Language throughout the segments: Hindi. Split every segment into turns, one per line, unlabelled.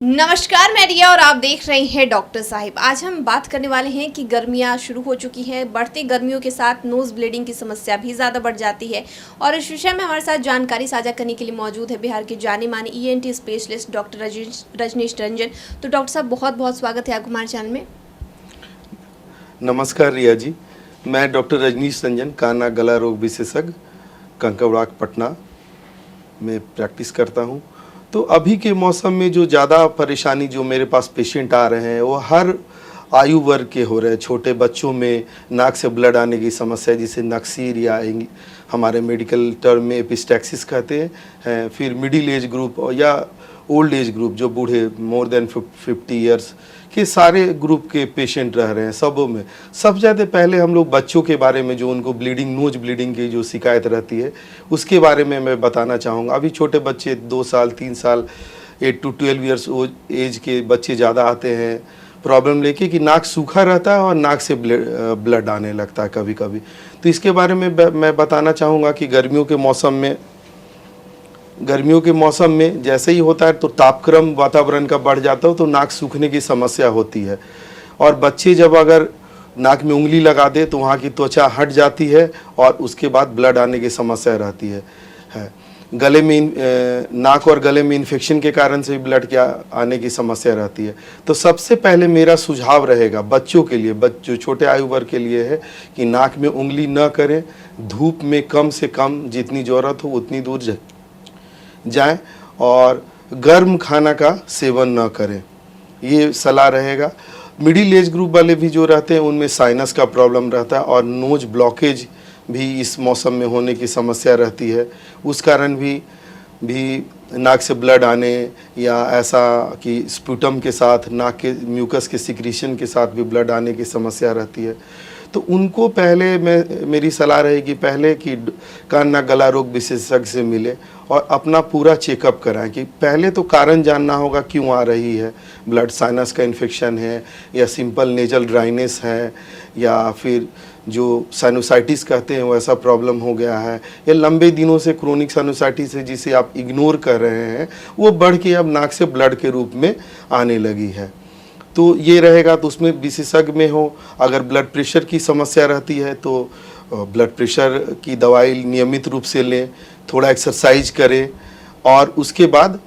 नमस्कार, मैं रिया और आप देख रहे हैं डॉक्टर साहिब। आज हम बात करने वाले हैं कि गर्मियां शुरू हो चुकी हैं। बढ़ती गर्मियों के साथ नोज़ ब्लीडिंग की समस्या भी ज़्यादा बढ़ जाती है और इस विषय में हमारे साथ जानकारी साझा करने के लिए मौजूद है बिहार के जाने माने ENT specialist doctor Rajnish Ranjan. तो डॉक्टर साहब, बहुत बहुत स्वागत है आपको हमारे चैनल में।
नमस्कार रिया जी, मैं डॉक्टर रजनीश रंजन, कान नाक गला रोग विशेषज्ञ, कंकड़बाग, पटना में प्रैक्टिस करता हूँ। तो अभी के मौसम में जो ज़्यादा परेशानी जो मेरे पास पेशेंट आ रहे हैं वो हर आयु वर्ग के हो रहे हैं। छोटे बच्चों में नाक से ब्लड आने की समस्या जिसे नक्सीर या हमारे मेडिकल टर्म में एपिस्टैक्सिस कहते हैं। फिर मिडिल एज ग्रुप या ओल्ड एज ग्रुप जो बूढ़े मोर देन 50 ईयर्स के सारे ग्रुप के पेशेंट रह रहे हैं। सबों में सबसे ज़्यादा पहले हम लोग बच्चों के बारे में जो उनको ब्लीडिंग, नोज ब्लीडिंग की जो शिकायत रहती है उसके बारे में मैं बताना चाहूँगा। अभी छोटे बच्चे 2 साल 3 साल 8 to 12 ईयर्स एज के बच्चे ज़्यादा आते हैं प्रॉब्लम लेके कि नाक सूखा रहता है और नाक से ब्लड आने लगता है कभी कभी। तो इसके बारे में मैं बताना चाहूँगा कि गर्मियों के मौसम में जैसे ही होता है तो तापक्रम वातावरण का बढ़ जाता है तो नाक सूखने की समस्या होती है। और बच्चे जब अगर नाक में उंगली लगा दे तो वहाँ की त्वचा हट जाती है और उसके बाद ब्लड आने की समस्या रहती है। गले में नाक और गले में इन्फेक्शन के कारण से भी ब्लड के आने की समस्या रहती है। तो सबसे पहले मेरा सुझाव रहेगा बच्चों के लिए, जो छोटे आयु वर्ग के लिए है कि नाक में उंगली न करें। धूप में कम से कम जितनी ज़रूरत हो उतनी दूर जाएं और गर्म खाना का सेवन न करें, ये सलाह रहेगा। मिडिल एज ग्रुप वाले भी जो रहते हैं उनमें साइनस का प्रॉब्लम रहता है और नोज ब्लॉकेज भी इस मौसम में होने की समस्या रहती है। उस कारण भी नाक से ब्लड आने या ऐसा कि स्प्यूटम के साथ नाक के म्यूकस के सिक्रीशन के साथ भी ब्लड आने की समस्या रहती है। तो उनको पहले मेरी सलाह रहेगी पहले कि कान नाक गला रोग विशेषज्ञ से मिले और अपना पूरा चेकअप कराएं कि पहले तो कारण जानना होगा क्यों आ रही है ब्लड। साइनस का इन्फेक्शन है या सिंपल नेजल ड्राइनेस है या फिर जो साइनोसाइटिस कहते हैं वैसा प्रॉब्लम हो गया है या लंबे दिनों से क्रोनिक साइनोसाइटिस है जिसे आप इग्नोर कर रहे हैं वो बढ़ के अब नाक से ब्लड के रूप में आने लगी है। तो ये रहेगा। तो उसमें विशेषज्ञ में हो, अगर ब्लड प्रेशर की समस्या रहती है तो ब्लड प्रेशर की दवाई नियमित रूप से लें, थोड़ा एक्सरसाइज करें और उसके बाद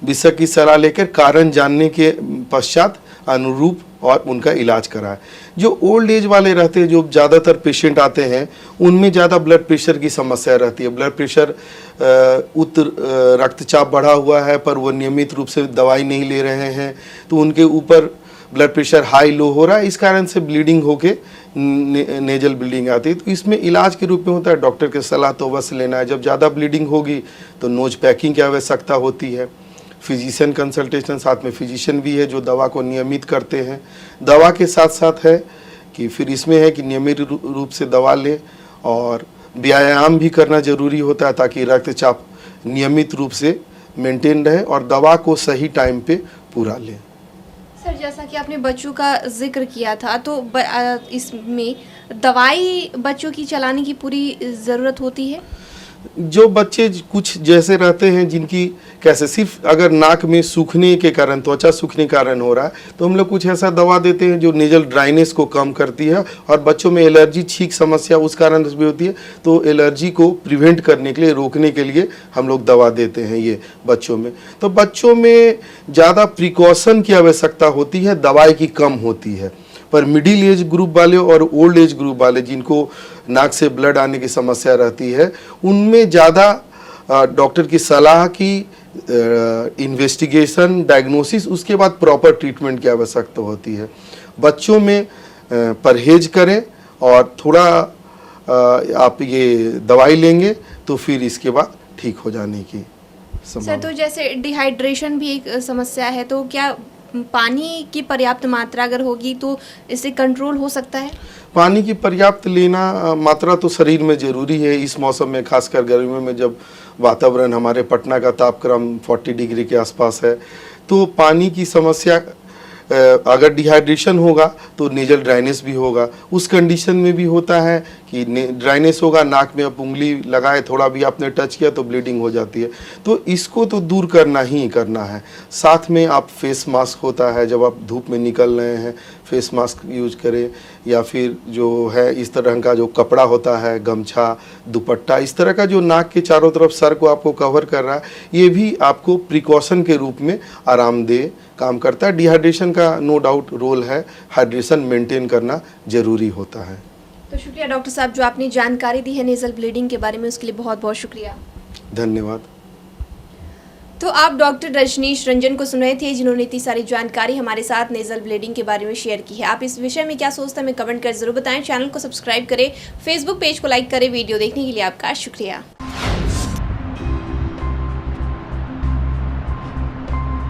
विशेषज्ञ की सलाह लेकर कारण जानने के पश्चात अनुरूप और उनका इलाज कराएं। जो ओल्ड एज वाले रहते हैं, जो ज़्यादातर पेशेंट आते हैं उनमें ज़्यादा ब्लड प्रेशर की समस्या रहती है। ब्लड प्रेशर रक्तचाप बढ़ा हुआ है पर वो नियमित रूप से दवाई नहीं ले रहे हैं तो उनके ऊपर ब्लड प्रेशर हाई लो हो रहा है, इस कारण से ब्लीडिंग होके नेजल ब्लीडिंग आती है। तो इसमें इलाज के रूप में होता है डॉक्टर की सलाह तो बस लेना है। जब ज़्यादा ब्लीडिंग होगी तो नोज पैकिंग की आवश्यकता होती है। फिजिशियन कंसल्टेशन, साथ में फिजिशियन भी है जो दवा को नियमित करते हैं। दवा के साथ साथ है कि फिर इसमें है कि नियमित रूप से दवा लें और व्यायाम भी करना ज़रूरी होता है ताकि रक्तचाप नियमित रूप से मेंटेन रहे और दवा को सही टाइम पे पूरा लें।
सर, जैसा कि आपने बच्चों का जिक्र किया था तो इसमें दवाई बच्चों की चलाने की पूरी ज़रूरत होती है।
जो बच्चे कुछ जैसे रहते हैं जिनकी कैसे सिर्फ अगर नाक में सूखने के कारण, त्वचा सूखने के कारण हो रहा है तो हम लोग कुछ ऐसा दवा देते हैं जो नेजल ड्राइनेस को कम करती है। और बच्चों में एलर्जी, छींक समस्या उस कारण से भी होती है तो एलर्जी को प्रिवेंट करने के लिए, रोकने के लिए हम लोग दवा देते हैं ये बच्चों में। तो बच्चों में ज़्यादा प्रिकॉशन की आवश्यकता होती है, दवाई की कम होती है। पर मिडिल एज ग्रुप वाले और ओल्ड एज ग्रुप वाले जिनको नाक से ब्लड आने की समस्या रहती है उनमें ज़्यादा डॉक्टर की सलाह की इन्वेस्टिगेशन, डायग्नोसिस, उसके बाद प्रॉपर ट्रीटमेंट की आवश्यकता होती है। बच्चों में परहेज करें और थोड़ा आप ये दवाई लेंगे तो फिर इसके बाद ठीक हो जाने की
सर, तो जैसे डिहाइड्रेशन भी एक समस्या है तो क्या पानी की पर्याप्त मात्रा अगर होगी तो इससे कंट्रोल हो सकता है?
पानी की पर्याप्त लेना मात्रा तो शरीर में ज़रूरी है इस मौसम में, खासकर गर्मियों में जब वातावरण, हमारे पटना का तापक्रम 40 डिग्री के आसपास है तो पानी की समस्या, अगर डिहाइड्रेशन होगा तो नेजल ड्राइनेस भी होगा। उस कंडीशन में भी होता है कि ड्राइनेस होगा, नाक में आप उंगली लगाए, थोड़ा भी आपने टच किया तो ब्लीडिंग हो जाती है। तो इसको तो दूर करना ही करना है। साथ में आप फेस मास्क होता है, जब आप धूप में निकल रहे हैं फेस मास्क यूज करें, या फिर जो है इस तरह का जो कपड़ा होता है, गमछा, दुपट्टा, इस तरह का जो नाक के चारों तरफ सर को आपको कवर कर रहा है, ये भी आपको प्रिकॉशन के रूप में आरामदेह काम करता है। डिहाइड्रेशन का नो डाउट रोल है, हाइड्रेशन मेंटेन करना जरूरी होता है।
तो शुक्रिया डॉक्टर साहब, जो आपने जानकारी दी है नेजल ब्लीडिंग के बारे में, उसके लिए बहुत बहुत शुक्रिया।
धन्यवाद।
तो आप डॉक्टर रजनीश रंजन को सुन रहे थे, जिन्होंने इतनी सारी जानकारी हमारे साथ नेजल ब्लीडिंग के बारे में शेयर की है। आप इस विषय में क्या सोचते हैं हमें कमेंट कर जरूर बताएं। चैनल को सब्सक्राइब करें, फेसबुक पेज को लाइक करें। वीडियो देखने के लिए आपका शुक्रिया।